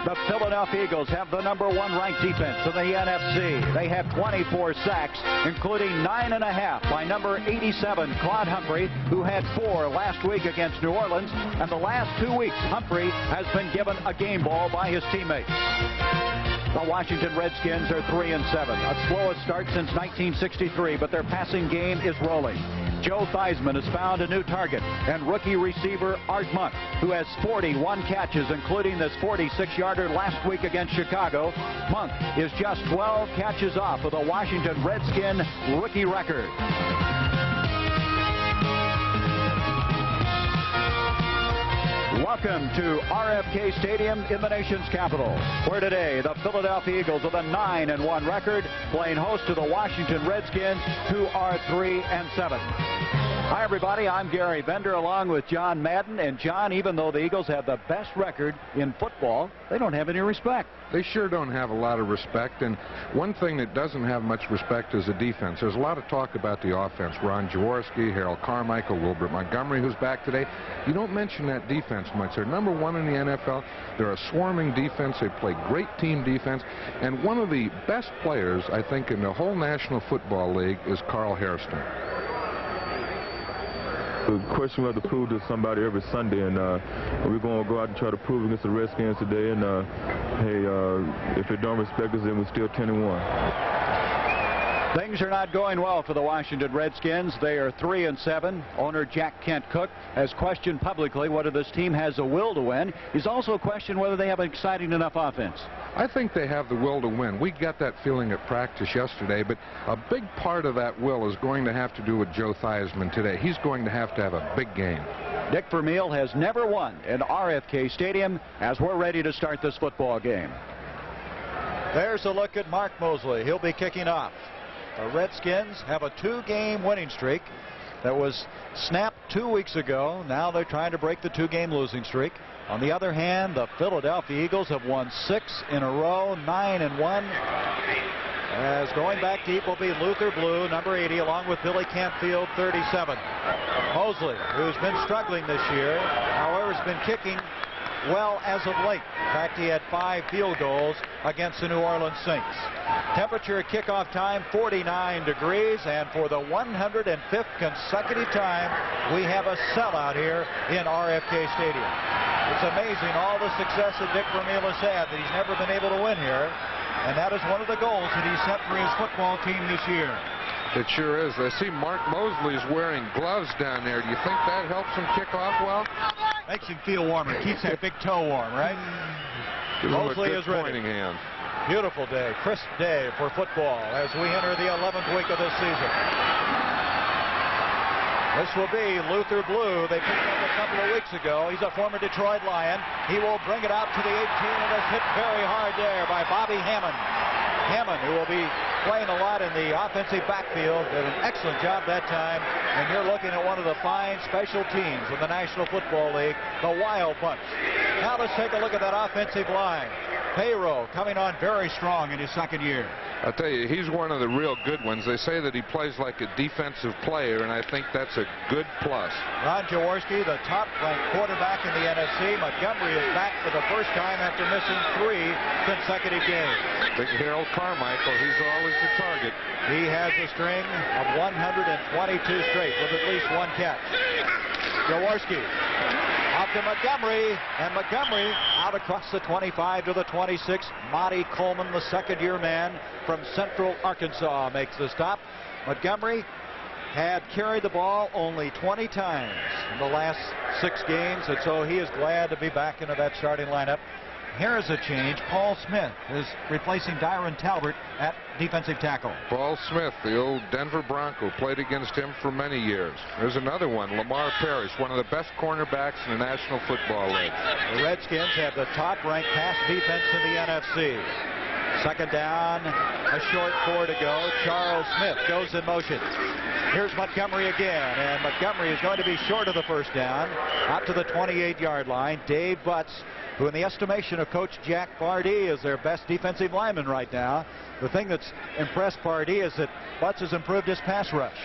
The Philadelphia Eagles have the #1 ranked defense in the NFC. They have 24 sacks, including 9.5 by number 87, Claude Humphrey, who had 4 last week against New Orleans. And the last 2 weeks, Humphrey has been given a game ball by his teammates. The Washington Redskins are 3-7, a slowest start since 1963, but their passing game is rolling. Joe Theismann has found a new target, and rookie receiver Art Monk, who has 41 catches, including this 46-yarder last week against Chicago. Monk is just 12 catches off of the Washington Redskin rookie record. Welcome to RFK Stadium in the nation's capital, where today the Philadelphia Eagles with a 9-1 record playing host to the Washington Redskins, who are 3-7. Hi everybody, I'm Gary Bender along with John Madden. And John, even though the Eagles have the best record in football, they don't have any respect. They sure don't have a lot of respect, and one thing that doesn't have much respect is the defense. There's a lot of talk about the offense. Ron Jaworski, Harold Carmichael, Wilbert Montgomery, who's back today. You don't mention that defense much. They're #1 in the NFL. They're a swarming defense. They play great team defense, and one of the best players, I think, in the whole National Football League is Carl Hairston. The question we have to prove to somebody every Sunday, and we're going to go out and try to prove against the Redskins today. And hey, if they don't respect us, then we're still 10-1. Things are not going well for the Washington Redskins. They are 3-7. Owner Jack Kent Cooke has questioned publicly whether this team has a will to win. He's also questioned whether they have an exciting enough offense. I think they have the will to win. We got that feeling at practice yesterday, but a big part of that will is going to have to do with Joe Theismann today. He's going to have a big game. Dick Vermeil has never won in RFK Stadium as we're ready to start this football game. There's a look at Mark Mosley. He'll be kicking off. The Redskins have a 2-game winning streak that was snapped 2 weeks ago. Now they're trying to break the 2-game losing streak. On the other hand, the Philadelphia Eagles have won 6 in a row, 9-1. As going back deep will be Luther Blue, number 80, along with Billy Campfield, 37. Mosley, who's been struggling this year, however, has been kicking well as of late. In fact, he had 5 field goals against the New Orleans Saints. Temperature at kickoff time, 49 degrees, and for the 105th consecutive time, we have a sellout here in RFK Stadium. It's amazing all the success that Dick Vermeil has had, that he's never been able to win here, and that is one of the goals that he set for his football team this year. It sure is. I see Mark Mosley's wearing gloves down there. Do you think that helps him kick off well? Makes him feel warmer. Keeps that big toe warm, right? Mosley is ready. Pointing hand. Beautiful day, crisp day for football as we enter the 11th week of this season. This will be Luther Blue. They picked him up a couple of weeks ago. He's a former Detroit Lion. He will bring it out to the 18 and is hit very hard there by Bobby Hammond. Hammond, who will be playing a lot in the offensive backfield, did an excellent job that time. And you're looking at one of the fine special teams in the National Football League, the Wild Punch. Now let's take a look at that offensive line. Payroll coming on very strong in his second year. I'll tell you, he's one of the real good ones. They say that he plays like a defensive player, and I think that's a good plus. Ron Jaworski, the top-ranked quarterback in the NFC. Montgomery is back for the first time after missing 3 consecutive games. Big Harold Carmichael, he's always the target. He has a string of 122 straight with at least 1 catch. Jaworski off to Montgomery, and Montgomery out across the 25 to the 26. Monty Coleman, the second-year man from Central Arkansas, makes the stop. Montgomery had carried the ball only 20 times in the last 6 games, and so he is glad to be back into that starting lineup. Here is a change. Paul Smith is replacing Dyron Talbert at defensive tackle. Paul Smith, the old Denver Bronco, played against him for many years. There's another one, Lamar Parrish, one of the best cornerbacks in the National Football League. The Redskins have the top-ranked pass defense in the NFC. Second down, a short 4 to go. Charles Smith goes in motion. Here's Montgomery again, and Montgomery is going to be short of the first down, out to the 28-yard line. Dave Butts, who in the estimation of Coach Jack Pardee is their best defensive lineman right now. The thing that's impressed Pardee is that Butts has improved his pass rush.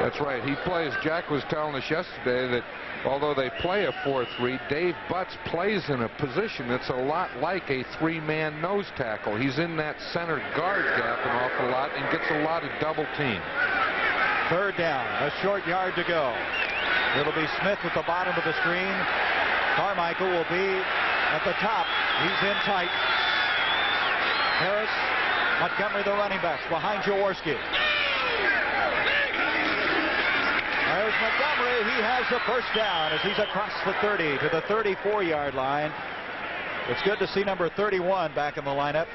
That's right. He plays. Jack was telling us yesterday that although they play a 4-3, Dave Butts plays in a position that's a lot like a three-man nose tackle. He's in that center guard gap an awful lot and gets a lot of double team. Third down, a short yard to go. It'll be Smith at the bottom of the screen. Carmichael will be at the top. He's in tight. Harris, Montgomery, the running backs behind Jaworski. There's Montgomery. He has the first down as he's across the 30 to the 34-yard line. It's good to see number 31 back in the lineup.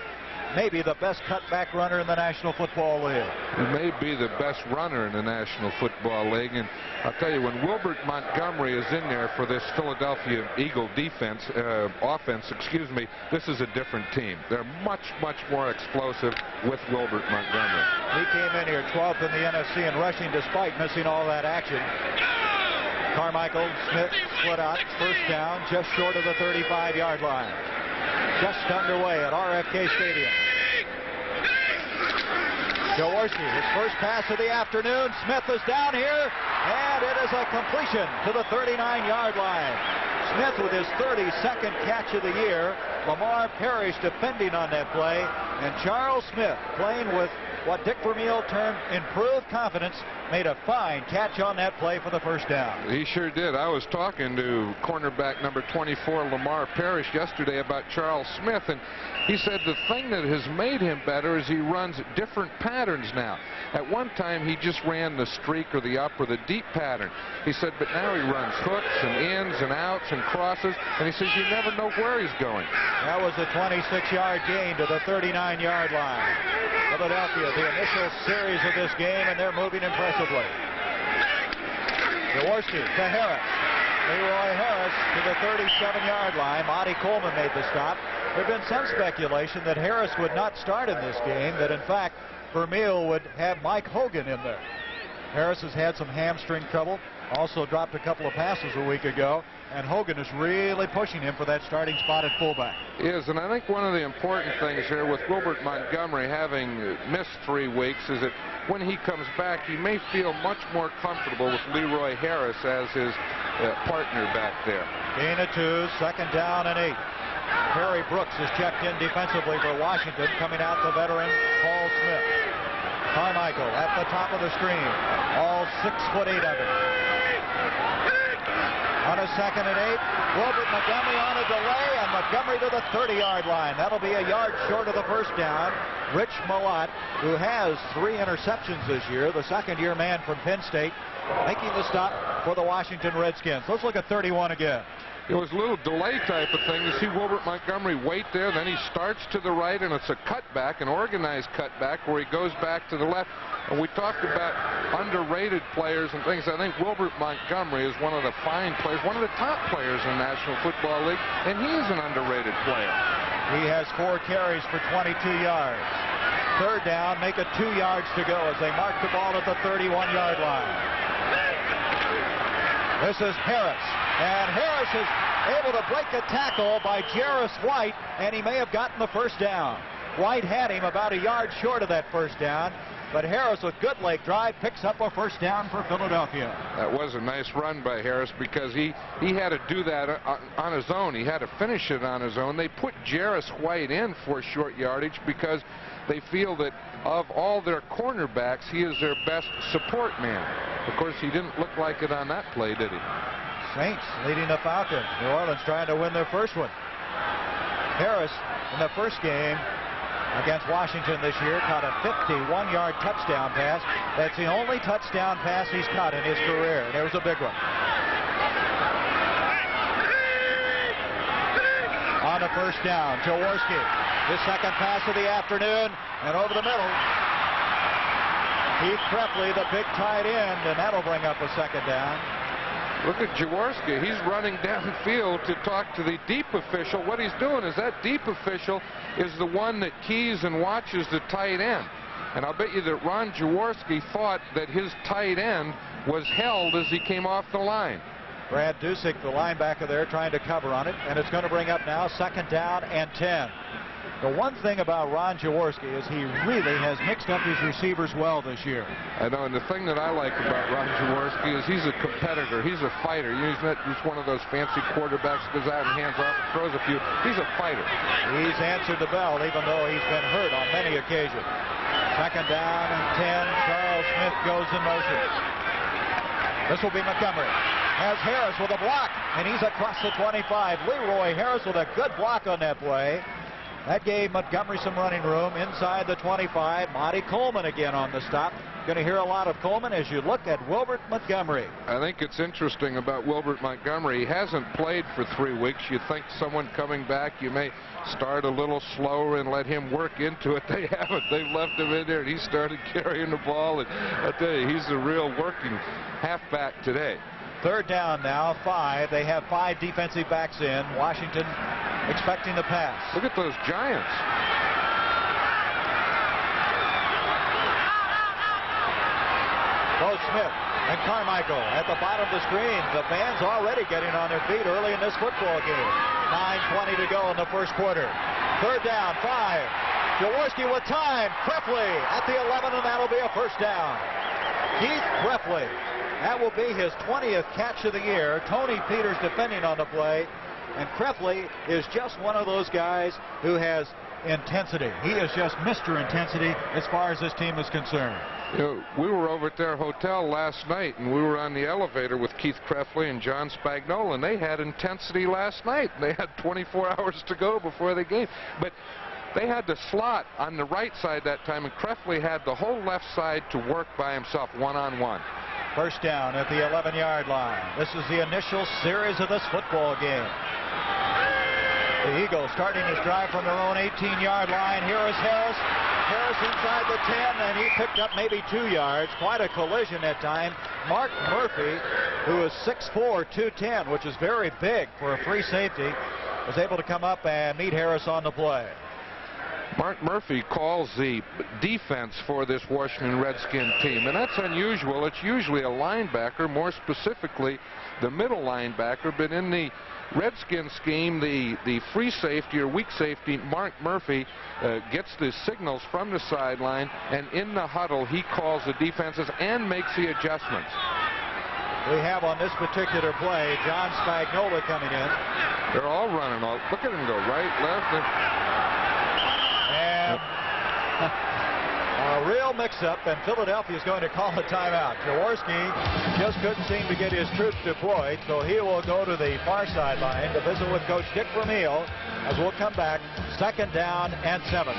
Maybe the best cutback runner in the National Football League. He may be the best runner in the National Football League. And I'll tell you, when Wilbert Montgomery is in there for this Philadelphia Eagle offense, this is a different team. They're much, much more explosive with Wilbert Montgomery. He came in here 12th in the NFC in rushing despite missing all that action. Carmichael, Smith split out, first down, just short of the 35-yard line. Just underway at RFK Stadium. Jaworski, his first pass of the afternoon. Smith is down here, and it is a completion to the 39-yard line. Smith with his 32nd catch of the year. Lamar Parrish defending on that play, and Charles Smith, playing with what Dick Vermeil termed improved confidence, made a fine catch on that play for the first down. He sure did. I was talking to cornerback number 24, Lamar Parrish, yesterday about Charles Smith, and he said the thing that has made him better is he runs different patterns now. At one time, he just ran the streak or the up or the deep pattern. He said, but now he runs hooks and ins and outs and crosses, and he says you never know where he's going. That was a 26-yard gain to the 39-yard line. Philadelphia, the initial series of this game, and they're moving impressively. Jaworski to Harris. Leroy Harris to the 37-yard line. Monty Coleman made the stop. There had been some speculation that Harris would not start in this game, that in fact Vermeil would have Mike Hogan in there. Harris has had some hamstring trouble, also dropped a couple of passes a week ago, and Hogan is really pushing him for that starting spot at fullback. Is, and I think one of the important things here with Wilbert Montgomery having missed 3 weeks is that when he comes back, he may feel much more comfortable with Leroy Harris as his partner back there. Gain of 2, second down and 8. Harry Brooks is checked in defensively for Washington, coming out the veteran Paul Smith. Carmichael at the top of the screen, all 6'8" of him. On a second and 8, Wilbert Montgomery on a delay, and Montgomery to the 30-yard line. That'll be a yard short of the first down. Rich Malott, who has 3 interceptions this year, the second-year man from Penn State, making the stop for the Washington Redskins. Let's look at 31 again. It was a little delay type of thing. You see Wilbert Montgomery wait there, then he starts to the right, and it's a cutback, an organized cutback, where he goes back to the left. And we talked about underrated players and things. I think Wilbert Montgomery is one of the fine players, one of the top players in the National Football League, and he is an underrated player. He has 4 carries for 22 yards. Third down, make it 2 yards to go as they mark the ball at the 31-yard line. This is Harris, and Harris is able to break a tackle by Jarris White, and he may have gotten the first down. White had him about a yard short of that first down, but Harris, with good leg drive, picks up a first down for Philadelphia. That was a nice run by Harris because he had to do that on his own. He had to finish it on his own. They put Jarris White in for short yardage because they feel that of all their cornerbacks, he is their best support man. Of course, he didn't look like it on that play, did he? Saints leading the Falcons. New Orleans trying to win their first one. Harris, in the first game against Washington this year, caught a 51-yard touchdown pass. That's the only touchdown pass he's caught in his career. There's a big one. On the first down, Jaworski, his second pass of the afternoon, and over the middle. Keith Trepley, the big tight end, and that'll bring up a second down. Look at Jaworski. He's running downfield to talk to the deep official. What he's doing is that deep official is the one that keys and watches the tight end. And I'll bet you that Ron Jaworski thought that his tight end was held as he came off the line. Brad Dusick, the linebacker there, trying to cover on it, and it's going to bring up now second down and 10. The one thing about Ron Jaworski is he really has mixed up his receivers well this year. I know, and the thing that I like about Ron Jaworski is he's a competitor. He's a fighter. He's not just one of those fancy quarterbacks that goes out and hands off and throws a few. He's a fighter. He's answered the bell, even though he's been hurt on many occasions. Second down and 10. Charles Smith goes in motion. This will be Montgomery. Has Harris with a block, and he's across the 25. Leroy Harris with a good block on that play. That gave Montgomery some running room inside the 25. Monty Coleman again on the stop. Going to hear a lot of Coleman as you look at Wilbert Montgomery. I think it's interesting about Wilbert Montgomery. He hasn't played for 3 weeks. You think someone coming back, you may start a little slower and let him work into it. They haven't. They've left him in there, and he started carrying the ball. And I tell you, he's a real working halfback today. Third down now, 5. They have 5 defensive backs in. Washington expecting the pass. Look at those Giants. Both Smith and Carmichael at the bottom of the screen. The fans already getting on their feet early in this football game. 9:20 to go in the first quarter. Third down, 5. Jaworski with time. Krefli at the 11, and that'll be a first down. Keith Krefli. That will be his 20th catch of the year. Tony Peters defending on the play. And Krefli is just one of those guys who has intensity. He is just Mr. Intensity as far as this team is concerned. You know, we were over at their hotel last night, and we were on the elevator with Keith Krefli and John Spagnola, and they had intensity last night. They had 24 hours to go before the game. But they had the slot on the right side that time, and Krefli had the whole left side to work by himself, one-on-one. First down at the 11-yard line. This is the initial series of this football game. The Eagles starting his drive from their own 18-yard line. Here is Harris. Harris inside the 10, and he picked up maybe 2 yards. Quite a collision at time. Mark Murphy, who is 6'4", 210, which is very big for a free safety, was able to come up and meet Harris on the play. Mark Murphy calls the defense for this Washington Redskin team, and that's unusual. It's usually a linebacker, more specifically the middle linebacker, but in the Redskin scheme, the free safety or weak safety, Mark Murphy, gets the signals from the sideline, and in the huddle he calls the defenses and makes the adjustments. We have on this particular play John Spagnola coming in. They're all running. Look at him go right, left. And a real mix-up, and Philadelphia is going to call a timeout. Jaworski just couldn't seem to get his troops deployed, so he will go to the far sideline to visit with Coach Dick Vermeil as we'll come back. Second down and 7.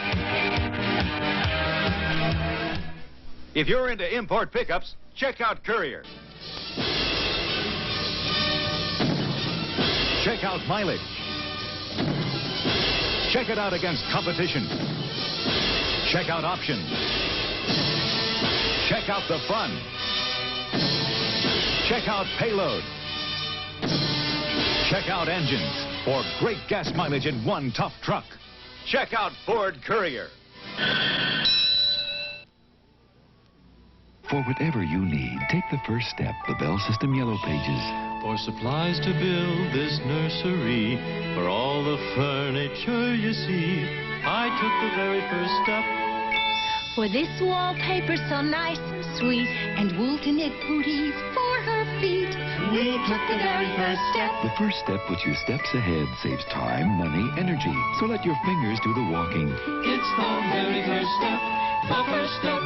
If you're into import pickups, check out Courier. Check out mileage. Check it out against competition. Check out options. Check out the fun. Check out payload. Check out engines for great gas mileage in one tough truck. Check out Ford Courier. For whatever you need, take the first step, the Bell System Yellow Pages. For supplies to build this nursery, for all the furniture you see, I took the very first step. For this wallpaper so nice and sweet, and wool to knit booties for her feet, we took the very first step. The first step puts you steps ahead, saves time, money, energy. So let your fingers do the walking. It's the very first step, the first step.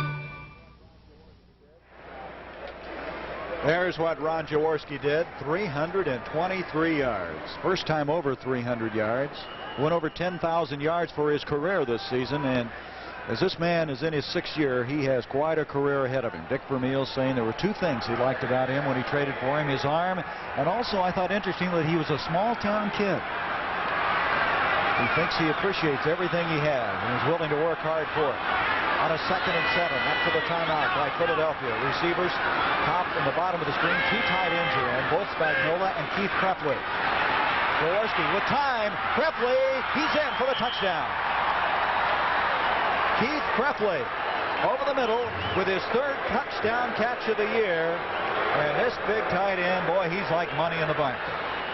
There's what Ron Jaworski did, 323 yards. First time over 300 yards. Went over 10,000 yards for his career this season, and as this man is in his 6th year, he has quite a career ahead of him. Dick Vermeil saying there were 2 things he liked about him when he traded for him, his arm, and also I thought interesting that he was a small-town kid. He thinks he appreciates everything he has and is willing to work hard for it. On a 2nd and 7, up for the timeout by Philadelphia. Receivers, top and the bottom of the screen. 2 tight ends are in, both Spagnola and Keith Krefli. Jaworski with time. Krefli, he's in for the touchdown. Keith Krefli over the middle with his 3rd touchdown catch of the year. And this big tight end, boy, he's like money in the bank.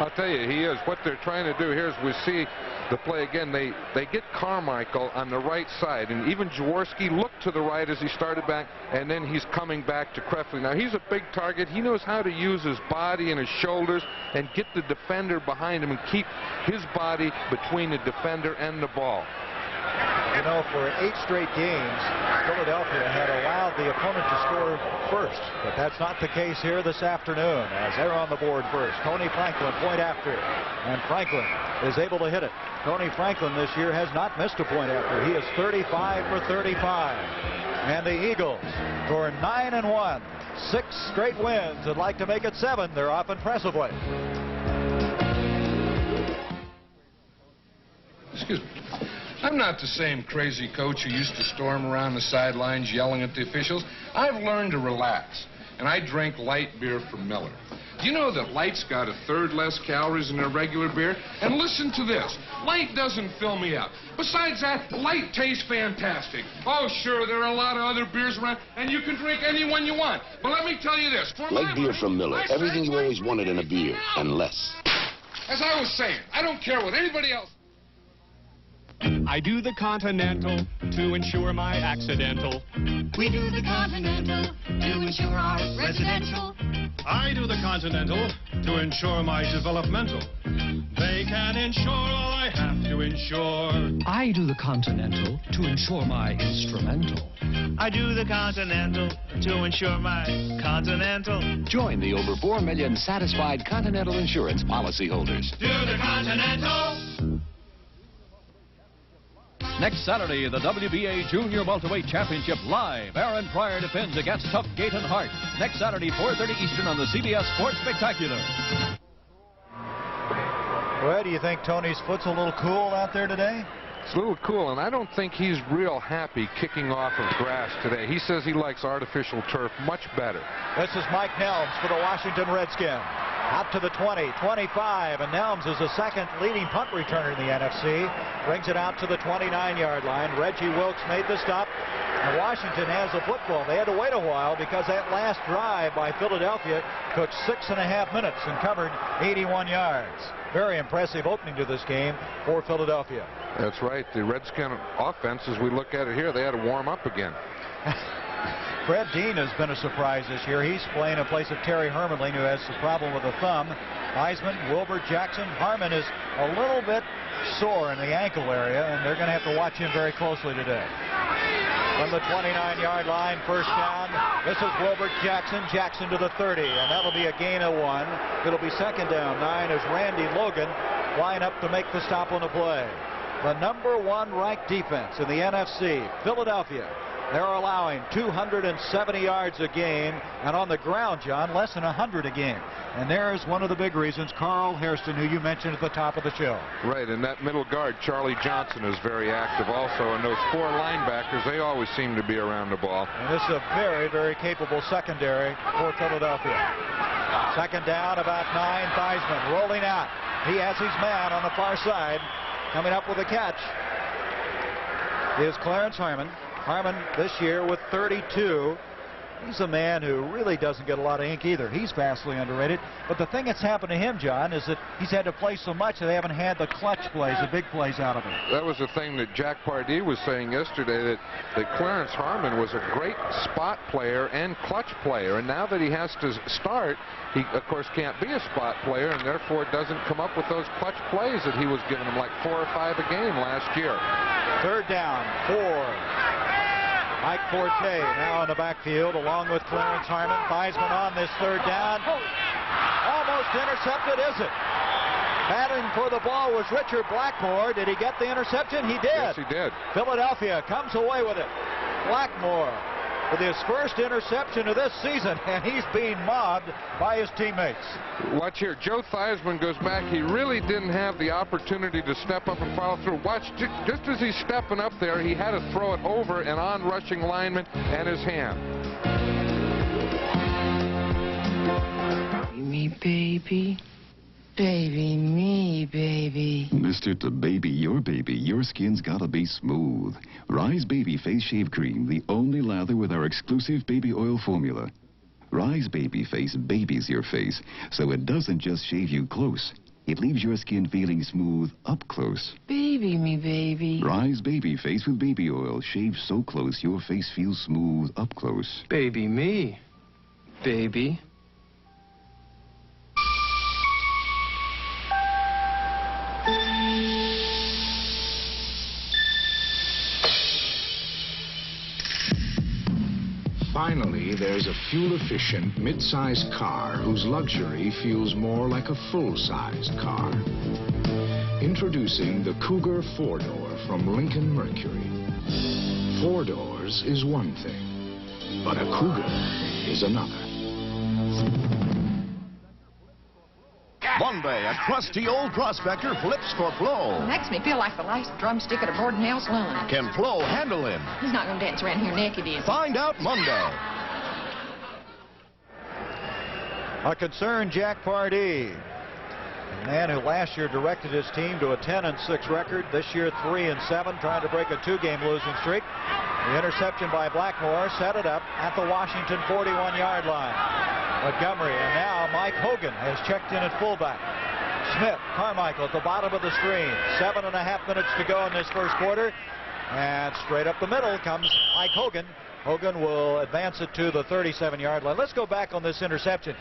I'll tell you, he is. What they're trying to do here is we see the play again. They get Carmichael on the right side, and even Jaworski looked to the right as he started back, and then he's coming back to Krefling. Now, he's a big target. He knows how to use his body and his shoulders and get the defender behind him and keep his body between the defender and the ball. You know, for 8 straight games, Philadelphia had allowed the opponent to score first, but that's not the case here this afternoon as they're on the board first. Tony Franklin point after, and Franklin is able to hit it. Tony Franklin this year has not missed a point after. He is 35 for 35. And the Eagles score 9-1. 6 straight wins. Would like to make it 7. They're off impressively. Excuse me. I'm not the same crazy coach who used to storm around the sidelines yelling at the officials. I've learned to relax, and I drink light beer from Miller. Do you know that light's got 1/3 less calories than a regular beer? And listen to this. Light doesn't fill me up. Besides that, light tastes fantastic. Oh, sure, there are a lot of other beers around, and you can drink any one you want. But let me tell you this. Light beer from Miller. Everything you always wanted in a beer, and less. As I was saying, I don't care what anybody else... I do the Continental to ensure my accidental. We do the Continental to ensure our residential. I do the Continental to ensure my developmental. They can insure all I have to insure. I do the Continental to ensure my instrumental. I do the Continental to ensure my Continental. Join the over 4 million satisfied Continental Insurance policyholders. Do the Continental. Next Saturday, the WBA Junior Welterweight Championship live. Aaron Pryor defends against Tough Gaten Hart. Next Saturday, 4:30 Eastern on the CBS Sports Spectacular. Well, do you think Tony's foot's a little cool out there today? It's a little cool, and I don't think he's real happy kicking off of grass today. He says he likes artificial turf much better. This is Mike Nelms for the Washington Redskins. Out to the 20, 25, and Nelms is the second leading punt returner in the NFC. Brings it out to the 29-yard line. Reggie Wilkes made the stop, and Washington has the football. They had to wait a while because that last drive by Philadelphia took 6.5 minutes and covered 81 yards. Very impressive opening to this game for Philadelphia. That's right. The Redskin offense, as we look at it here, they had to warm up again. Fred Dean has been a surprise this year. He's playing in place of Terry Hermanling, who has a problem with a thumb. Heisman, Wilbert Jackson. Harmon is a little bit sore in the ankle area, and they're going to have to watch him very closely today. From the 29-yard line, first down. This is Wilbert Jackson. Jackson to the 30, and that'll be a gain of 1. It'll be second down 9 as Randy Logan line up to make the stop on the play. The #1 ranked defense in the NFC, Philadelphia. They're allowing 270 yards a game, and on the ground, John, less than 100 a game. And there's one of the big reasons, Carl Hairston, who you mentioned at the top of the show. Right, and that middle guard, Charlie Johnson, is very active also. And those 4 linebackers, they always seem to be around the ball. And this is a very, very capable secondary for Philadelphia. Second down, about 9, Theismann rolling out. He has his man on the far side. Coming up with a catch is Clarence Harmon. Harmon this year with 32. He's a man who really doesn't get a lot of ink either. He's vastly underrated. But the thing that's happened to him, John, is that he's had to play so much that they haven't had the clutch plays, the big plays out of him. That was the thing that Jack Pardee was saying yesterday, that Clarence Harmon was a great spot player and clutch player. And now that he has to start, he, of course, can't be a spot player, and therefore doesn't come up with those clutch plays that he was giving them, like 4 or 5 a game last year. Third down, 4. Mike Forte now in the backfield along with Clarence Harmon. Theismann on this third down. Almost intercepted, is it? Battling for the ball was Richard Blackmore. Did he get the interception? He did. Yes, he did. Philadelphia comes away with it. Blackmore with his first interception of this season, and he's being mobbed by his teammates. Watch here. Joe Theismann goes back. He really didn't have the opportunity to step up and follow through. Watch, just as he's stepping up there, he had to throw it over an on-rushing lineman and his hand. Me, baby. Baby, me, baby. Mr. To baby your skin's gotta be smooth. Rise Baby Face Shave Cream, the only lather with our exclusive baby oil formula. Rise Baby Face babies your face, so it doesn't just shave you close, It leaves your skin feeling smooth up close. Baby me, baby. Rise Baby Face with baby oil. Shave so close your face feels smooth up close. Baby me. Baby. Finally, there's a fuel-efficient, mid-sized car whose luxury feels more like a full-sized car. Introducing the Cougar 4-door from Lincoln Mercury. 4 doors is one thing, but a Cougar is another. Monday, a crusty old prospector flips for Flo. Makes me feel like the last drumstick at a boarding house lunch. Can Flo handle him? He's not going to dance around here naked, is he? Find out Monday. A concerned Jack Pardee, a man who last year directed his team to a 10-6 record. This year 3-7, trying to break a 2-game losing streak. The interception by Blackmore set it up at the Washington 41-yard line. Montgomery, and now Mike Hogan has checked in at fullback. Smith, Carmichael at the bottom of the screen. 7.5 minutes to go in this first quarter. And straight up the middle comes Mike Hogan. Hogan will advance it to the 37-yard line. Let's go back on this interception.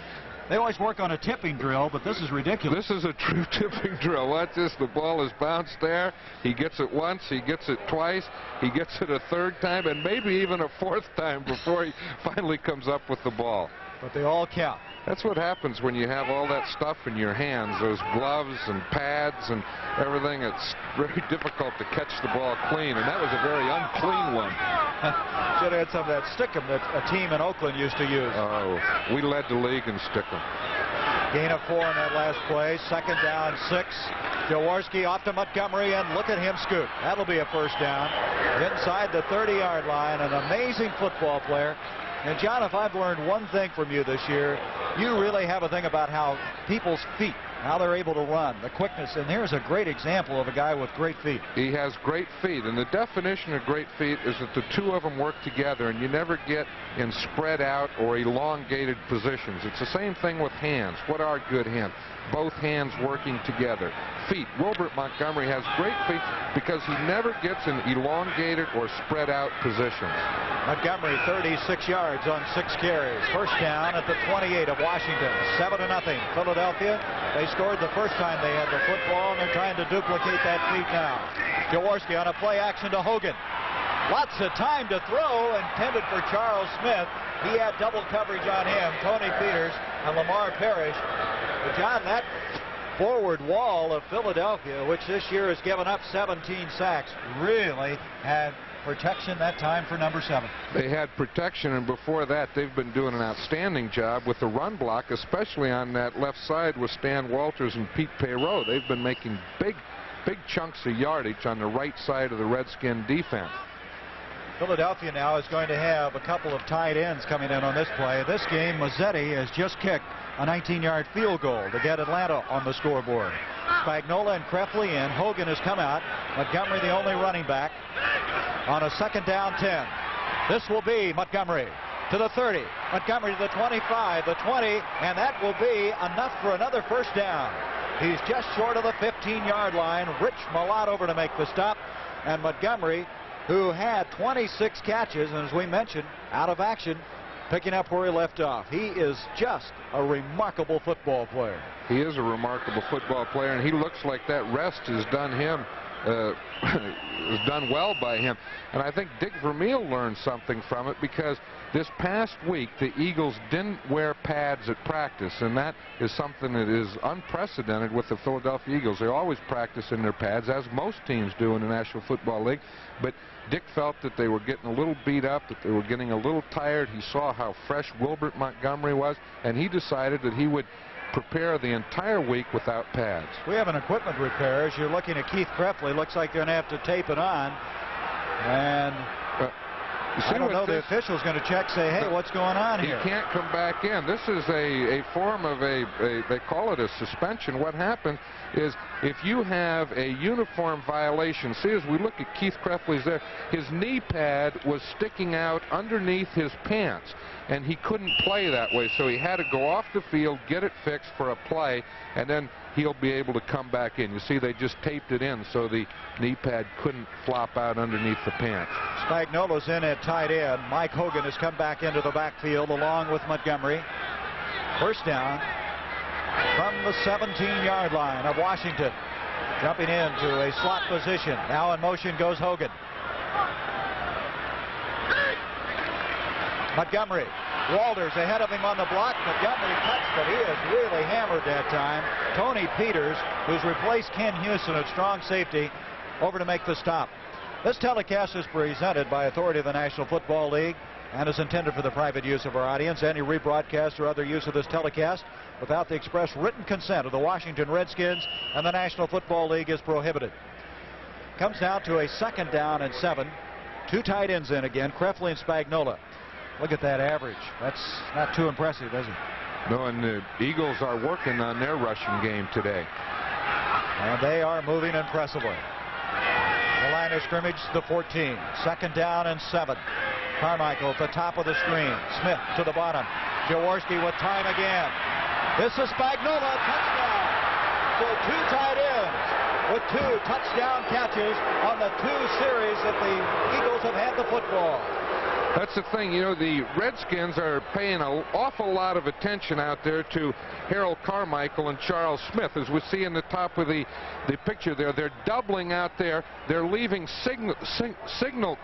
They always work on a tipping drill, but this is ridiculous. This is a true tipping drill. Watch this. The ball is bounced there. He gets it once. He gets it twice. He gets it a third time, and maybe even a fourth time before he finally comes up with the ball. But they all count. That's what happens when you have all that stuff in your hands, those gloves and pads and everything. It's very difficult to catch the ball clean, and that was a very unclean one. Should have had some of that stickum that a team in Oakland used to use. Oh, we led the league in stickum. Gain of 4 on that last play. 2nd down, 6. Jaworski off to Montgomery, and look at him scoot. That'll be a first down. Inside the 30-yard line, an amazing football player. And, John, if I've learned one thing from you this year, you really have a thing about how people's feet, how they're able to run, the quickness. And here's a great example of a guy with great feet. He has great feet, and the definition of great feet is that the two of them work together, and you never get in spread out or elongated positions. It's the same thing with hands. What are good hands? Both hands working together. Feet. Wilbert Montgomery has great feet because he never gets in elongated or spread out positions. Montgomery 36 yards on 6 carries. First down at the 28 of Washington. 7-0. Philadelphia. They scored the first time they had the football, and they're trying to duplicate that feat now. Jaworski on a play action to Hogan. Lots of time to throw, intended for Charles Smith. He had double coverage on him, Tony Peters and Lamar Parrish. But John, that forward wall of Philadelphia, which this year has given up 17 sacks, really had protection that time for number 7. They had protection, and before that they've been doing an outstanding job with the run block, especially on that left side with Stan Walters and Pete Perot. They've been making big chunks of yardage on the right side of the Redskin defense. Philadelphia now is going to have a couple of tight ends coming in on this play. This game, Mazzetti has just kicked a 19-yard field goal to get Atlanta on the scoreboard. Spagnola and Krefli in. Hogan has come out. Montgomery the only running back on a 2nd down 10. This will be Montgomery to the 30. Montgomery to the 25, the 20, and that will be enough for another first down. He's just short of the 15-yard line. Rich Malott over to make the stop, and Montgomery, who had 26 catches, and as we mentioned, out of action, picking up where he left off. He is just a remarkable football player. He is a remarkable football player, and he looks like that rest has done him, has done well by him. And I think Dick Vermeil learned something from it, because this past week the Eagles didn't wear pads at practice, and that is something that is unprecedented with the Philadelphia Eagles. They always practice in their pads, as most teams do in the National Football League. But Dick felt that they were getting a little beat up, that they were getting a little tired. He saw how fresh Wilbert Montgomery was, and he decided that he would prepare the entire week without pads. We have an equipment repair. As you're looking at Keith Krefli, looks like they're going to have to tape it on. And I don't know. The official's going to check, say, hey, what's going on here? He can't come back in. This is a form of they call it a suspension. What happens is if you have a uniform violation, see, as we look at Keith Krefley's there, his knee pad was sticking out underneath his pants, and he couldn't play that way, so he had to go off the field, get it fixed for a play, and then he'll be able to come back in. You see, they just taped it in so the knee pad couldn't flop out underneath the pants. Spagnuolo's in at tight end. Mike Hogan has come back into the backfield along with Montgomery. First down from the 17-yard line of Washington. Jumping into a slot position. Now in motion goes Hogan. Montgomery. Walters ahead of him on the block. Montgomery cuts, but he is really hammered that time. Tony Peters, who's replaced Ken Houston at strong safety, over to make the stop. This telecast is presented by authority of the National Football League and is intended for the private use of our audience. Any rebroadcast or other use of this telecast without the express written consent of the Washington Redskins and the National Football League is prohibited. Comes down to a 2nd down and 7. 2 tight ends in again, Krefley and Spagnuolo. Look at that average. That's not too impressive, is it? No, and the Eagles are working on their rushing game today. And they are moving impressively. The line of scrimmage, the 14. 2nd down and 7. Carmichael at the top of the screen. Smith to the bottom. Jaworski with time again. This is Spagnuolo, touchdown. So 2 tight ends with 2 touchdown catches on the 2 series that the Eagles have had the football. That's the thing, you know, the Redskins are paying an awful lot of attention out there to Harold Carmichael and Charles Smith. As we see in the top of the picture there, they're doubling out there. They're leaving single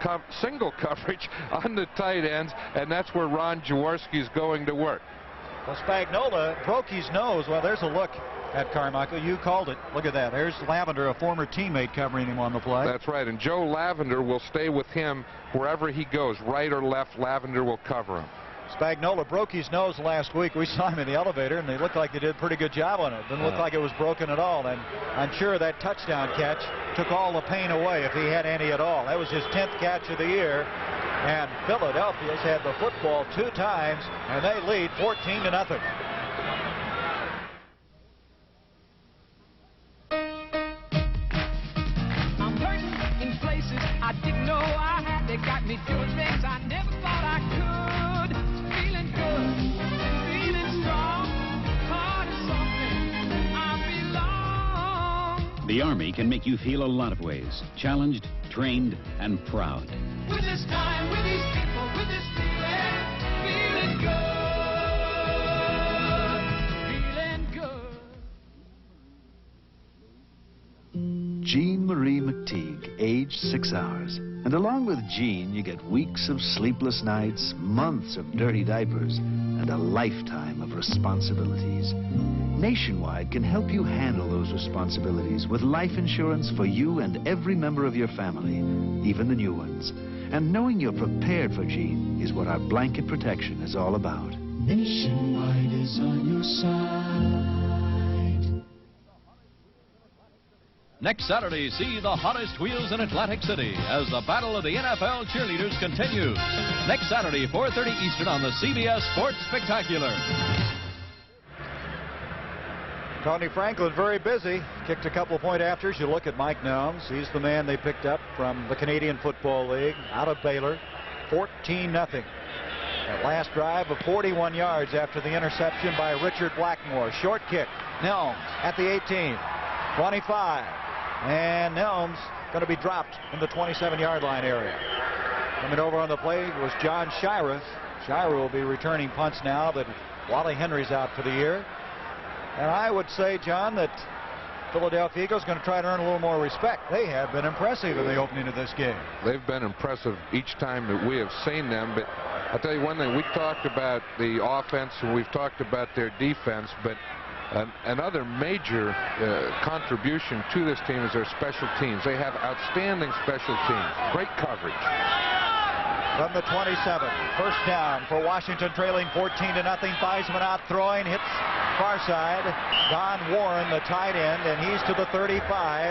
coverage on the tight ends, and that's where Ron Jaworski's going to work. Well, Spagnuolo broke his nose. Well, there's a look at Carmichael. You called it. Look at that. There's Lavender, a former teammate, covering him on the play. That's right. And Joe Lavender will stay with him wherever he goes. Right or left, Lavender will cover him. Spagnuolo broke his nose last week. We saw him in the elevator, and they looked like they did a pretty good job on it. Didn't look like it was broken at all. And I'm sure that touchdown catch took all the pain away if he had any at all. That was his 10th catch of the year. And Philadelphia's had the football 2 times, and they lead 14-0. I didn't know I had. They got me doing things I never thought I could. Feeling good, feeling strong, heart is something I belong. The Army can make you feel a lot of ways. Challenged, trained, and proud. With this time, with these people, with this feeling good, feeling good. Jean Marie McTeague, age 6 hours. And along with Jean, you get weeks of sleepless nights, months of dirty diapers, and a lifetime of responsibilities. Nationwide can help you handle those responsibilities with life insurance for you and every member of your family, even the new ones. And knowing you're prepared for Jean is what our blanket protection is all about. Nationwide is on your side. Next Saturday, see the hottest wheels in Atlantic City as the battle of the NFL cheerleaders continues. Next Saturday, 4:30 Eastern on the CBS Sports Spectacular. Tony Franklin very busy. Kicked a couple of point afters. You look at Mike Nelms. He's the man they picked up from the Canadian Football League out of Baylor. 14-0. That last drive of 41 yards after the interception by Richard Blackmore. Short kick. Nelms at the 18. 25. And Nelms going to be dropped in the 27-yard line area. Coming over on the play was John Shira. Shira will be returning punts now that Wally Henry's out for the year. And I would say, John, that Philadelphia Eagles going to try to earn a little more respect. They have been impressive in the opening of this game. They've been impressive each time that we have seen them. But I'll tell you one thing. We talked about the offense and we've talked about their defense, but another major contribution to this team is their special teams. They have outstanding special teams. Great coverage. From the 27, first down for Washington, trailing 14-0. Theismann out throwing, hits far side. Don Warren, the tight end, and he's to the 35.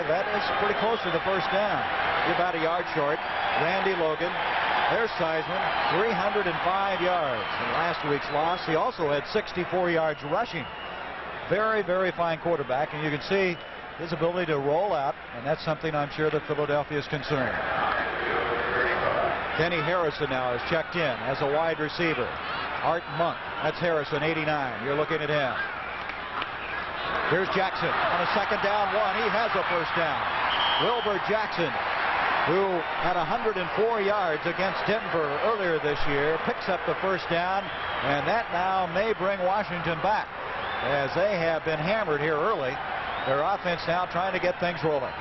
That is pretty close to the first down. You're about a yard short. Randy Logan There's Theismann, 305 yards in last week's loss. He also had 64 yards rushing. Very, very fine quarterback, and you can see his ability to roll out, and that's something I'm sure that Philadelphia is concerned. Kenny Harrison now is checked in as a wide receiver. Art Monk, that's Harrison, 89. You're looking at him. Here's Jackson on a second down one. He has a first down. Wilbur Jackson, who had 104 yards against Denver earlier this year, picks up the first down, and that now may bring Washington back, as they have been hammered here early. Their offense now trying to get things rolling.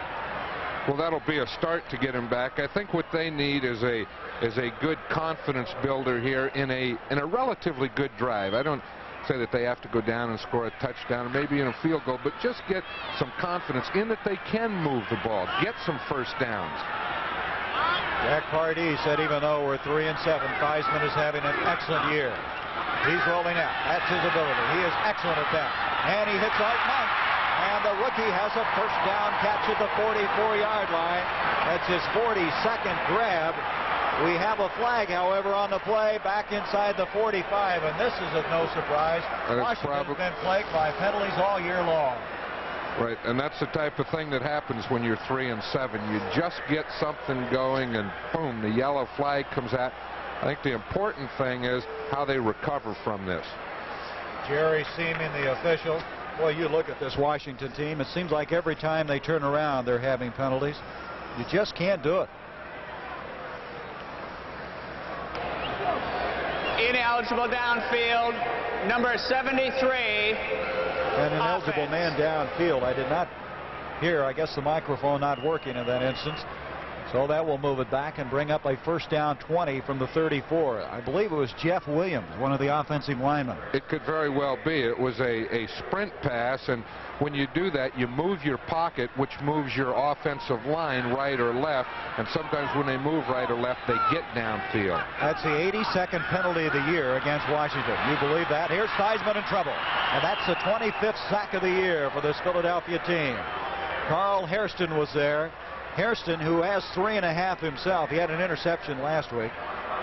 Well, that'll be a start to get him back. I think what they need is a good confidence builder here in a relatively good drive. I don't say that they have to go down and score a touchdown or maybe in a field goal, but just get some confidence in that they can move the ball, get some first downs. Jack Pardee said even though we're 3-7, Theismann is having an excellent year. He's rolling out. That's his ability. He is excellent at that. And he hits Art Monk. And the rookie has a first down catch at the 44-yard line. That's his 42nd grab. We have a flag, however, on the play back inside the 45, and this is of no surprise. Washington's been plagued by penalties all year long. Right, and that's the type of thing that happens when you're 3-7. You just get something going, and boom, the yellow flag comes out. I think the important thing is how they recover from this. Jerry Seaman, the official. Boy, you look at this Washington team, it seems like every time they turn around, they're having penalties. You just can't do it. Ineligible downfield, number 73. And an eligible man downfield. I did not hear, I guess the microphone not working in that instance. So that will move it back and bring up a first down 20 from the 34. I believe it was Jeff Williams, one of the offensive linemen. It could very well be. It was a sprint pass, and when you do that, you move your pocket, which moves your offensive line right or left, and sometimes when they move right or left, they get downfield. That's the 82nd penalty of the year against Washington. You believe that? Here's Theismann in trouble, and that's the 25th sack of the year for this Philadelphia team. Carl Hairston was there. Hairston, who has 3.5 himself. He had an interception last week.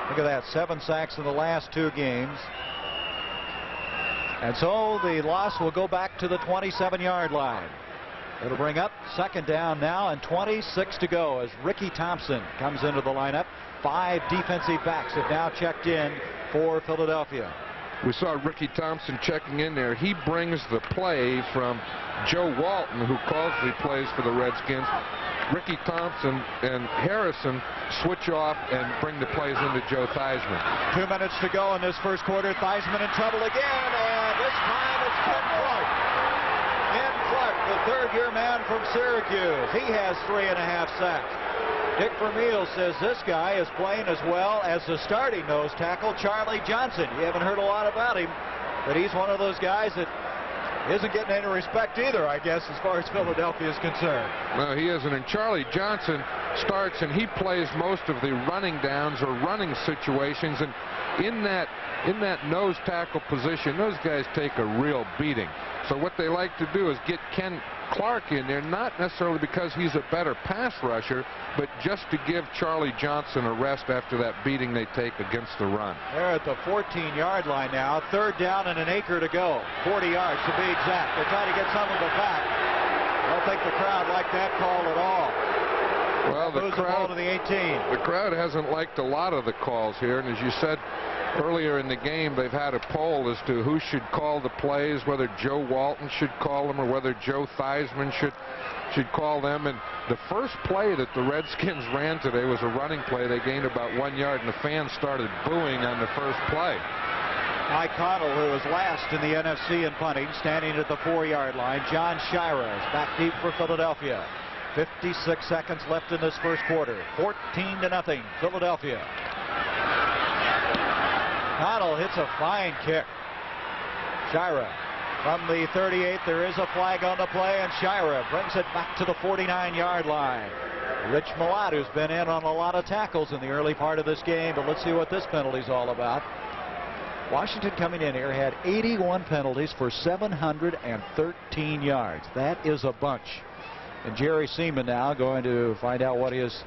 Look at that, 7 sacks in the last 2 games. And so the loss will go back to the 27-yard line. It'll bring up second down now and 26 to go as Ricky Thompson comes into the lineup. 5 defensive backs have now checked in for Philadelphia. We saw Ricky Thompson checking in there. He brings the play from Joe Walton, who calls the plays for the Redskins. Ricky Thompson and Harrison switch off and bring the plays into Joe Theismann. 2 minutes to go in this first quarter. Theismann in trouble again, and this time it's Ken Clark. Ken Clark, the third-year man from Syracuse. He has 3.5 sacks. Dick Vermeil says this guy is playing as well as the starting nose tackle, Charlie Johnson. You haven't heard a lot about him, but he's one of those guys that isn't getting any respect either, I guess, as far as Philadelphia is concerned. No, he isn't. And Charlie Johnson starts, and he plays most of the running downs or running situations. And in that nose tackle position, those guys take a real beating. So what they like to do is get Ken Clark in there, not necessarily because he's a better pass rusher, but just to give Charlie Johnson a rest after that beating they take against the run. They're at the 14-yard line now. Third down and an acre to go. 40 yards to be exact. They're trying to get some of it back. I don't think the crowd liked that call at all. Well, the crowd to the 18. The crowd hasn't liked a lot of the calls here, and as you said earlier in the game, they've had a poll as to who should call the plays, whether Joe Walton should call them or whether Joe Theismann should call them. And the first play that the Redskins ran today was a running play. They gained about 1 yard, and the fans started booing on the first play. Mike Connell, who was last in the NFC in punting, standing at the 4-yard line. John Shira is back deep for Philadelphia. 56 seconds left in this first quarter. 14-0 Philadelphia. Connell hits a fine kick. Shira from the 38. There is a flag on the play, and Shira brings it back to the 49-yard line. Rich Malott, who's been in on a lot of tackles in the early part of this game, but let's see what this penalty's all about. Washington coming in here had 81 penalties for 713 yards. That is a bunch. And Jerry Seaman now going to find out what his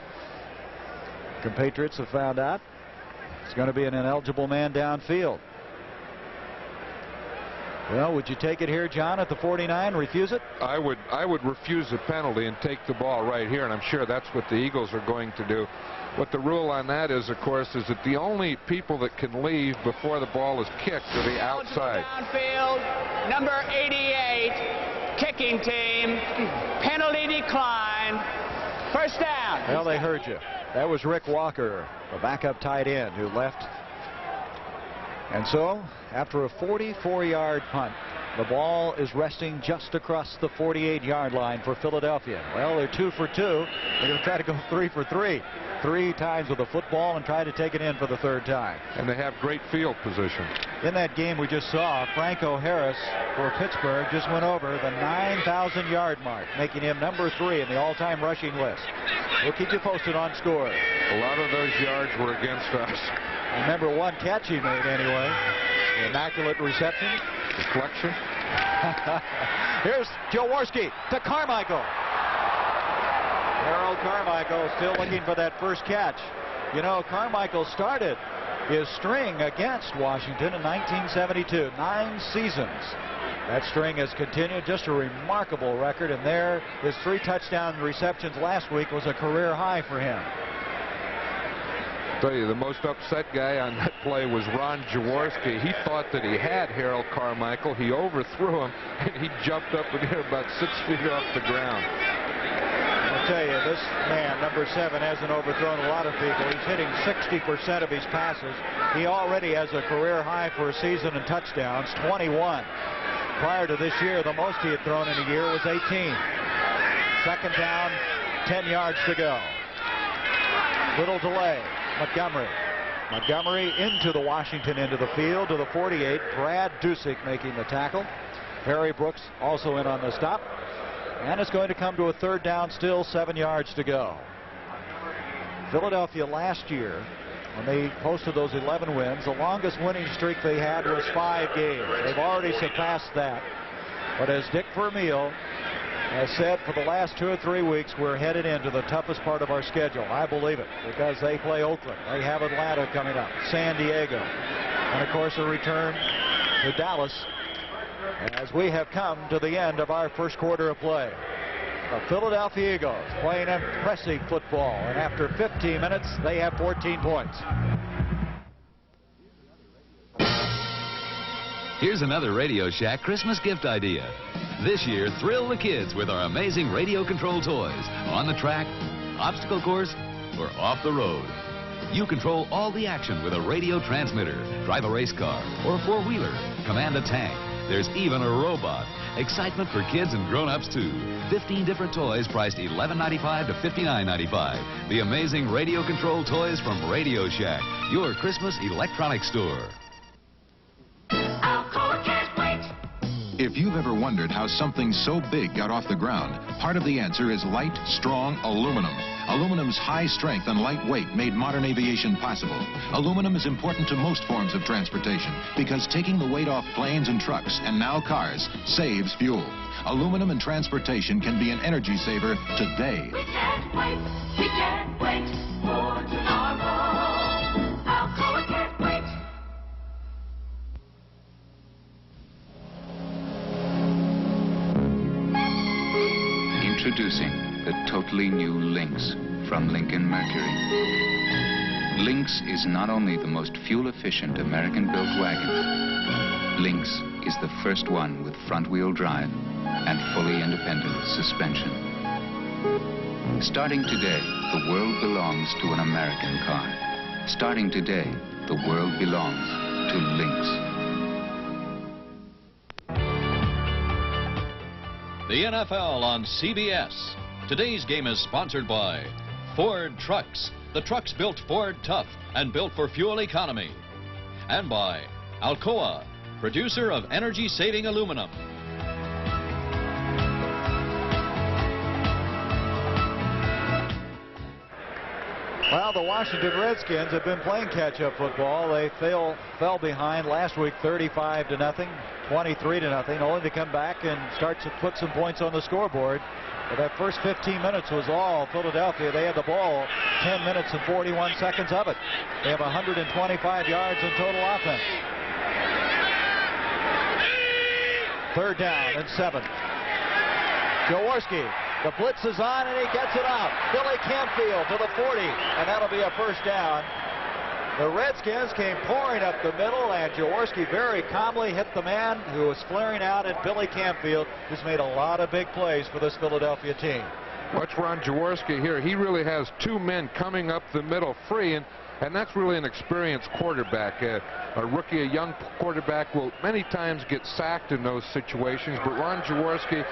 compatriots have found out. It's going to be an ineligible man downfield. Well, would you take it here, John, at the 49? Refuse it? I would refuse the penalty and take the ball right here, and I'm sure that's what the Eagles are going to do. What the rule on that is, of course, is that the only people that can leave before the ball is kicked are the outside. Downfield, number 88, kicking team, penalty decline, first down. Well, they heard you. That was Rick Walker, the backup tight end who left. And so, after a 44-yard punt, the ball is resting just across the 48-yard line for Philadelphia. Well, they're 2 for 2. They're going to try to go 3 for 3. 3 times with the football and try to take it in for the 3rd time. And they have great field position. In that game we just saw, Franco Harris for Pittsburgh just went over the 9,000-yard mark, making him number 3 in the all-time rushing list. We'll keep you posted on scores. A lot of those yards were against us. Remember one catch he made anyway. The immaculate reception. Deflection. Here's Jaworski to Carmichael. Harold Carmichael still looking for that first catch. You know, Carmichael started his string against Washington in 1972. 9 seasons. That string has continued. Just a remarkable record. And there, his 3 touchdown receptions last week was a career high for him. I'll tell you, the most upset guy on that play was Ron Jaworski. He thought that he had Harold Carmichael. He overthrew him, and he jumped up in here about 6 feet off the ground. I'll tell you, this man, number 7, hasn't overthrown a lot of people. He's hitting 60% of his passes. He already has a career high for a season in touchdowns, 21. Prior to this year, the most he had thrown in a year was 18. 2nd down, 10 yards to go. Little delay. Montgomery into the Washington end of the field to the 48. Brad Dusick making the tackle. Harry Brooks also in on the stop. And it's going to come to a 3rd down, still 7 yards to go. Philadelphia last year, when they posted those 11 wins, the longest winning streak they had was 5 games. They've already surpassed that. But as Dick Vermeil has said for the last 2 or 3 weeks, we're headed into the toughest part of our schedule. I believe it, because they play Oakland. They have Atlanta coming up, San Diego, and of course a return to Dallas as we have come to the end of our first quarter of play. The Philadelphia Eagles playing impressive football, and after 15 minutes, they have 14 points. Here's another Radio Shack Christmas gift idea. This year, thrill the kids with our amazing radio control toys. On the track, obstacle course, or off the road. You control all the action with a radio transmitter. Drive a race car or a 4-wheeler. Command a tank. There's even a robot. Excitement for kids and grown-ups, too. 15 different toys priced $11.95 to $59.95. The amazing radio control toys from Radio Shack, your Christmas electronics store. If you've ever wondered how something so big got off the ground, part of the answer is light, strong aluminum. Aluminum's high strength and light weight made modern aviation possible. Aluminum is important to most forms of transportation because taking the weight off planes and trucks, and now cars, saves fuel. Aluminum in transportation can be an energy saver today. We can't wait for tomorrow. Alcoa can't wait. Introducing the totally new Lynx from Lincoln Mercury. Lynx is not only the most fuel-efficient American-built wagon, Lynx is the first one with front-wheel drive and fully independent suspension. Starting today, the world belongs to an American car. Starting today, the world belongs to Lynx. The NFL on CBS. Today's game is sponsored by Ford Trucks. The trucks built Ford tough and built for fuel economy. And by Alcoa, producer of energy-saving aluminum. Well, the Washington Redskins have been playing catch-up football. They fell behind last week 35-0. 23-0, only to come back and start to put some points on the scoreboard. But that first 15 minutes was all Philadelphia. They had the ball 10 minutes and 41 seconds of it. They have 125 yards in total offense. 3rd down and 7. Jaworski, the blitz is on and he gets it out. Billy Campfield to the 40, and that'll be a first down. The Redskins came pouring up the middle, and Jaworski very calmly hit the man who was flaring out at Billy Campfield, who's made a lot of big plays for this Philadelphia team. Watch Ron Jaworski here. He really has 2 men coming up the middle free, and that's really an experienced quarterback. A rookie, a young quarterback will many times get sacked in those situations, but Ron Jaworski,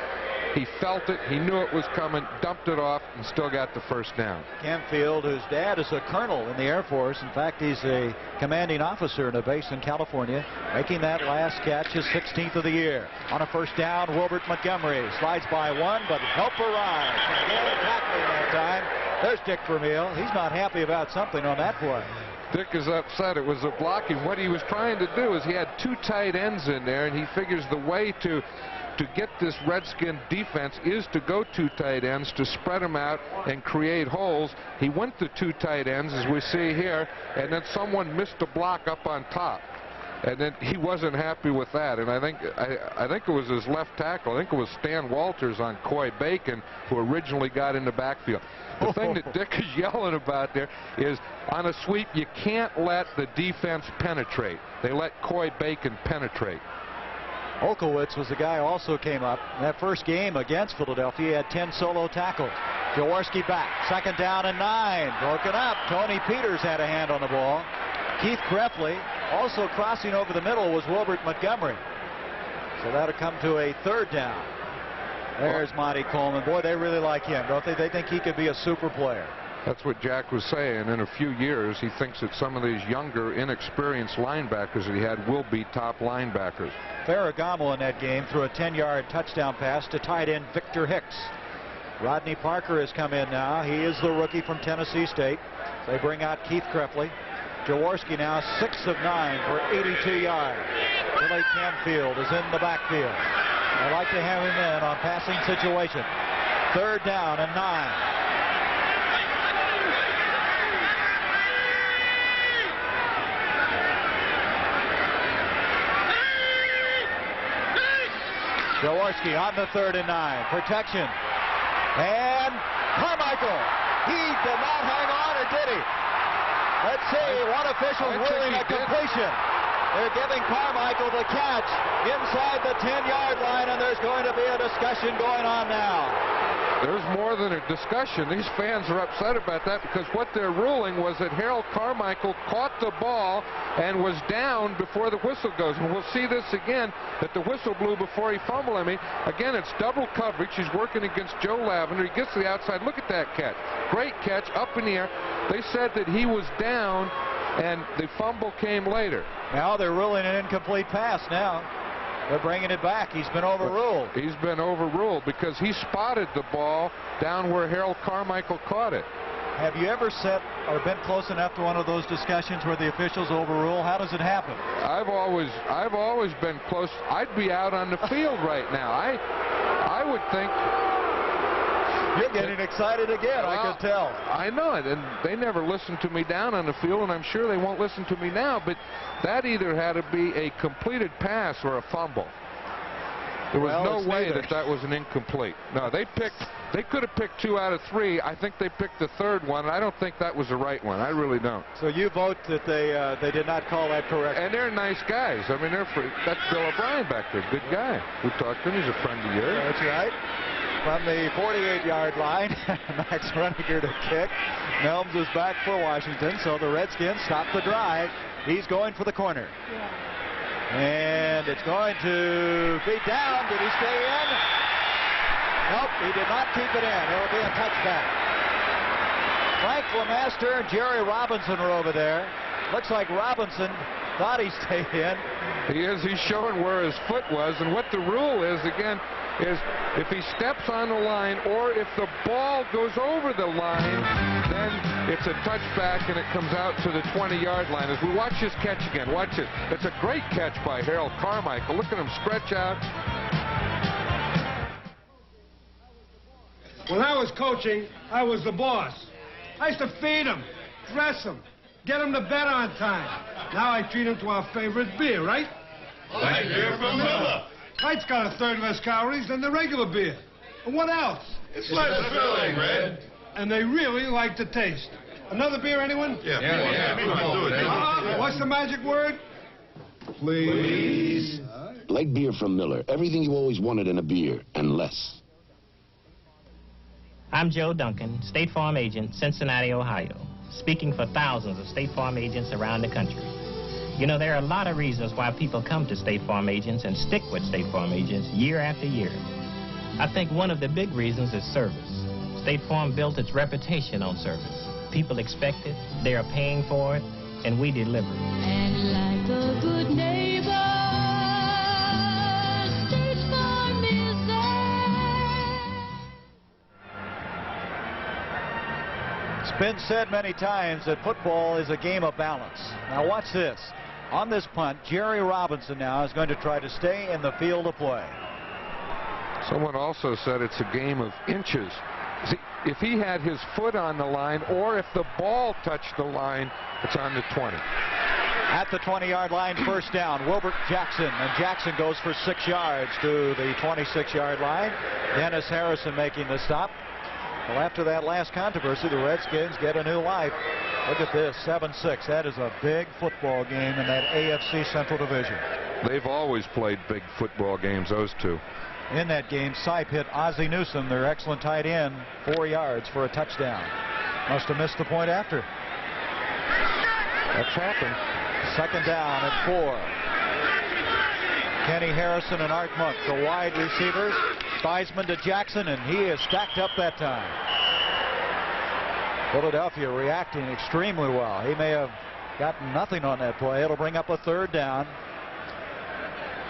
he felt it, he knew it was coming, dumped it off, and still got the first down. Campfield, whose dad is a colonel in the Air Force. In fact, he's a commanding officer in a base in California, making that last catch his 16th of the year. On a first down, Wilbert Montgomery slides by one, but help arrives. Again, tackling that time. There's Dick Vermeil. He's not happy about something on that play. Dick is upset. It was a blocking. What he was trying to do is he had 2 tight ends in there, and he figures the way to get this Redskin defense is to go 2 tight ends, to spread them out and create holes. He went to 2 tight ends, as we see here, and then someone missed a block up on top. And then he wasn't happy with that. And I think it was his left tackle. I think it was Stan Walters on Coy Bacon who originally got in the backfield. The thing that Dick is yelling about there is on a sweep, you can't let the defense penetrate. They let Coy Bacon penetrate. Olkowitz was the guy who also came up in that first game against Philadelphia. He had 10 solo tackles. Jaworski back. 2nd down and 9. Broken up. Tony Peters had a hand on the ball. Keith Krefley. Also crossing over the middle was Wilbert Montgomery. So that'll come to a 3rd down. There's Monty Coleman. Boy, they really like him, don't they? They think he could be a super player. That's what Jack was saying. In a few years, he thinks that some of these younger, inexperienced linebackers that he had will be top linebackers. Ferragamo in that game threw a 10-yard touchdown pass to tight end Victor Hicks. Rodney Parker has come in now. He is the rookie from Tennessee State. They bring out Keith Krefley. Jaworski now 6 of 9 for 82 yards. Billy Campfield is in the backfield. They like to have him in on passing situation. 3rd down and 9. Jaworski on the 3rd and 9. Protection. And Carmichael. He did not hang on, or did he? Let's see. One official ruling a completion. They're giving Carmichael the catch inside the 10-yard line, and there's going to be a discussion going on now. There's more than a discussion. These fans are upset about that because what they're ruling was that Harold Carmichael caught the ball and was down before the whistle goes. And we'll see this again, that the whistle blew before he fumbled. I mean, again, it's double coverage. He's working against Joe Lavender. He gets to the outside. Look at that catch. Great catch up in the air. They said that he was down, and the fumble came later. Now they're ruling an incomplete pass now. They're bringing it back. He's been overruled. He's been overruled because he spotted the ball down where Harold Carmichael caught it. Have you ever sat or been close enough to one of those discussions where the officials overrule? How does it happen? I've always been close. I'd be out on the field right now. I would think. You're getting excited again, I could tell. I know it, and they never listened to me down on the field, and I'm sure they won't listen to me now, but that either had to be a completed pass or a fumble. There was no way that was an incomplete. No, they could have picked 2 out of 3. I think they picked the 3rd one, and I don't think that was the right one. I really don't. So you vote that they did not call that correct. And they're nice guys. I mean, that's Bill O'Brien back there, good guy. We talked to him. He's a friend of yours. That's right. From the 48-yard line, Max Runiger to kick. Nelms is back for Washington, so the Redskins stop the drive. He's going for the corner. And it's going to be down. Did he stay in? Nope, he did not keep it in. It'll be a touchback. Frank Lemaster and Jerry Robinson are over there. Looks like Robinson thought he stayed in. He is. He's showing where his foot was. And what the rule is, again, is if he steps on the line or if the ball goes over the line, then it's a touchback and it comes out to the 20-yard line. As we watch this catch again, watch it. It's a great catch by Harold Carmichael. Look at him stretch out. When I was coaching, I was the boss. I used to feed them, dress them, get them to bed on time. Now I treat them to our favorite beer, right? Light beer from Miller. Light's got a third less calories than the regular beer. And what else? It's less filling, Red. And they really like the taste. Another beer, anyone? Yeah. What's the magic word? Please. Light beer from Miller. Everything you always wanted in a beer, and less. I'm Joe Duncan, State Farm agent, Cincinnati, Ohio, speaking for thousands of State Farm agents around the country. You know, there are a lot of reasons why people come to State Farm agents and stick with State Farm agents year after year. I think one of the big reasons is service. State Farm built its reputation on service. People expect it, they are paying for it, and we deliver. And like a good neighbor, State Farm is there. It's been said many times that football is a game of balance. Now watch this. On this punt, Jerry Robinson now is going to try to stay in the field of play. Someone also said it's a game of inches. See, if he had his foot on the line or if the ball touched the line, it's on the 20. At the 20-yard line, first down, Wilbert Jackson. And Jackson goes for 6 yards to the 26-yard line. Dennis Harrison making the stop. Well, after that last controversy, the Redskins get a new life. Look at this, 7-6. That is a big football game in that AFC Central Division. They've always played big football games, those two. In that game, Sipe hit Ozzie Newsome, their excellent tight end, 4 yards for a touchdown. Must have missed the point after. That's happened. Second down at 4. Kenny Harrison and Art Monk, the wide receivers. Theismann to Jackson, and he is stacked up that time. Philadelphia reacting extremely well. He may have gotten nothing on that play. It'll bring up a third down.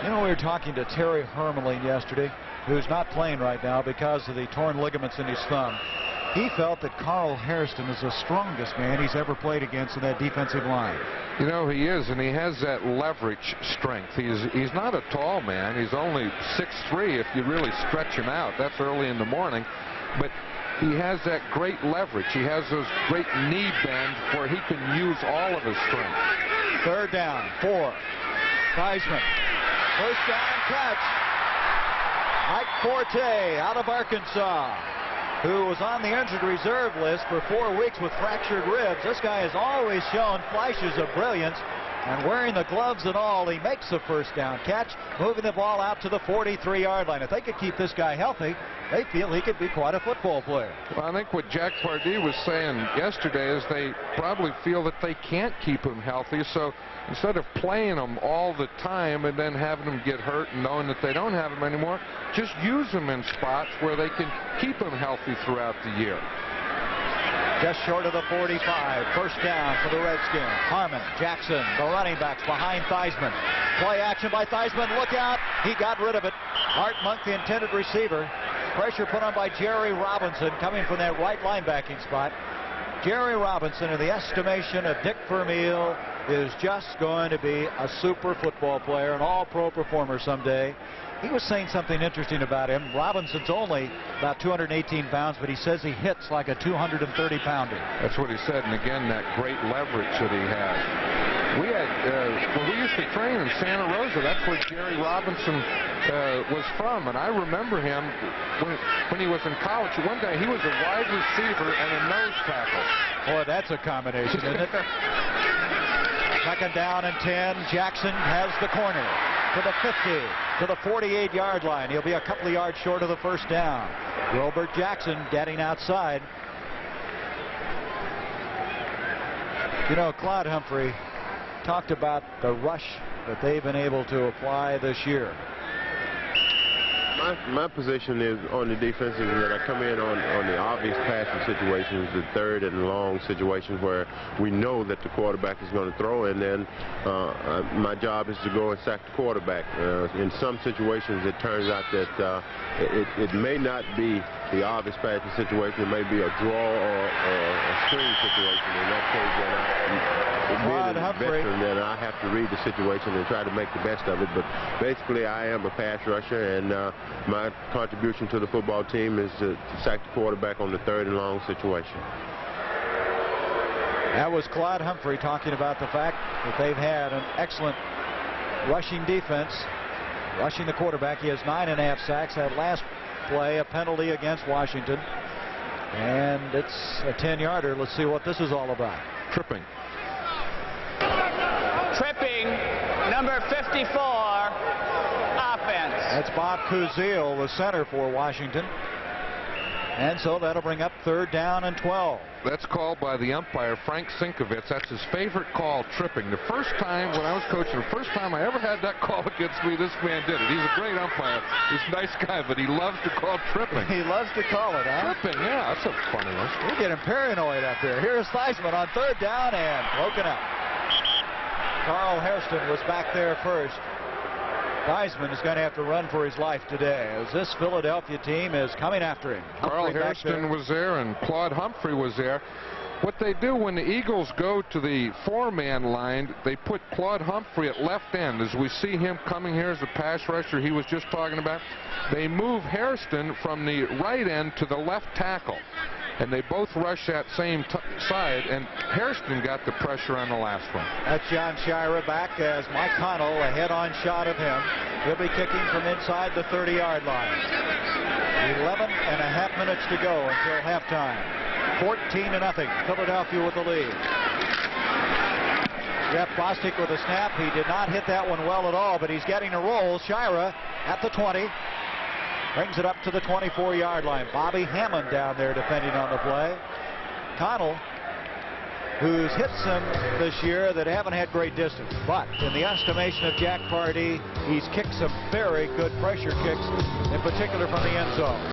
You know, we were talking to Terry Hermelin yesterday, who's not playing right now because of the torn ligaments in his thumb. He felt that Carl Hairston is the strongest man he's ever played against in that defensive line. You know, he is, and he has that leverage strength. He's not a tall man. He's only 6'3" if you really stretch him out. That's early in the morning. But he has that great leverage. He has those great knee bends where he can use all of his strength. Third down, 4. Theismann. First down catch. Mike Forte out of Arkansas, who was on the injured reserve list for 4 weeks with fractured ribs. This guy has always shown flashes of brilliance, and wearing the gloves and all, he makes the first down catch, moving the ball out to the 43-yard line. If they could keep this guy healthy, they feel he could be quite a football player. Well, I think what Jack Pardee was saying yesterday is they probably feel that they can't keep him healthy, so instead of playing him all the time and then having him get hurt and knowing that they don't have him anymore, just use him in spots where they can keep him healthy throughout the year. Just short of the 45. First down for the Redskins. Harmon, Jackson, the running backs behind Theismann. Play action by Theismann. Look out. He got rid of it. Art Monk, the intended receiver. Pressure put on by Jerry Robinson coming from that right linebacking spot. Jerry Robinson, in the estimation of Dick Vermeil, is just going to be a super football player, an all-pro performer someday. He was saying something interesting about him. Robinson's only about 218 pounds, but he says he hits like a 230-pounder. That's what he said, and again, that great leverage that he has. We had, when we used to train in Santa Rosa, that's where Jerry Robinson was from, and I remember him when he was in college. One day, he was a wide receiver and a nose tackle. Boy, that's a combination, isn't it? Second down and 10. Jackson has the corner to the 50, to the 48-yard line. He'll be a couple of yards short of the first down. Wilbert Jackson getting outside. You know, Claude Humphrey talked about the rush that they've been able to apply this year. my position is on the defense is that I come in on the obvious passing situations, the third and long situations where we know that the quarterback is going to throw, and then my job is to go and sack the quarterback. In some situations, it turns out that it may not be the obvious passing situation. It may be a draw or a screen situation. In that case, being a veteran, that I have to read the situation and try to make the best of it. But basically, I am a pass rusher, and my contribution to the football team is to sack the quarterback on the third and long situation. That was Claude Humphrey talking about the fact that they've had an excellent rushing defense, rushing the quarterback. He has 9.5 sacks. That last play, a penalty against Washington, and it's a 10-yarder. Let's see what this is all about. Tripping. Tripping, number 54, offense. That's Bob Kuziel, the center for Washington. And so that'll bring up 3rd down and 12. That's called by the umpire, Frank Sinkovitz. That's his favorite call, tripping. The first time when I was coaching, the first time I ever had that call against me, this man did it. He's a great umpire. He's a nice guy, but he loves to call tripping. He loves to call it, huh? Tripping, yeah, that's a funny one. We're getting paranoid up here. Here's Theismann on 3rd down and broken up. Carl Hairston was back there first. Theismann is going to have to run for his life today as this Philadelphia team is coming after him. Carl Hairston was there and Claude Humphrey was there. What they do when the Eagles go to the 4-man line, they put Claude Humphrey at left end. As we see him coming here as a pass rusher he was just talking about, they move Hairston from the right end to the left tackle. And they both rush that same side, and Hairston got the pressure on the last one. That's John Shira back as Mike Connell, a head-on shot of him. He'll be kicking from inside the 30-yard line. 11.5 minutes to go until halftime. 14-0. Philadelphia with the lead. Jeff Bostic with a snap. He did not hit that one well at all, but he's getting a roll. Shira at the 20. Brings it up to the 24-yard line. Bobby Hammond down there defending on the play. Connell, who's hit some this year that haven't had great distance. But in the estimation of Jack Pardee, he's kicked some very good pressure kicks, in particular from the end zone.